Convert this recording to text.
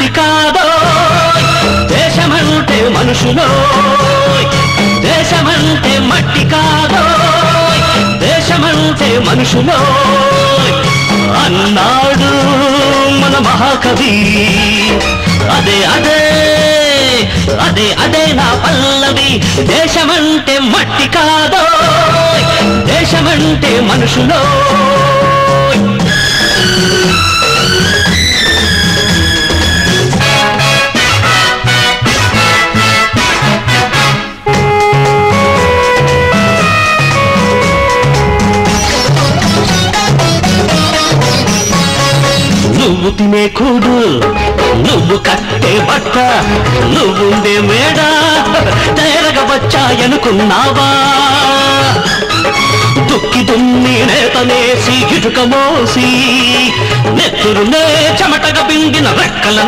మట్టి కాదో దేశమంటే మనుషులో దేశమంటే మట్టి కాదో దేశమంటే మనుషులో అన్నాడు మన మహాకవి అదే అదే అదే అదే నా పల్లవి దేశమంటే మట్టి కాదో దేశమంటే మనుషులో నువ్వు తినే కూడు నువ్వు కట్టే బట్ట నువ్వుండే మేడ తేరగ వచ్చాయనుకున్నావా దుక్కి దున్ని నేతనేసి ఇటుక మోసి నెత్తురునే చెమటగా పిండిన రెక్కల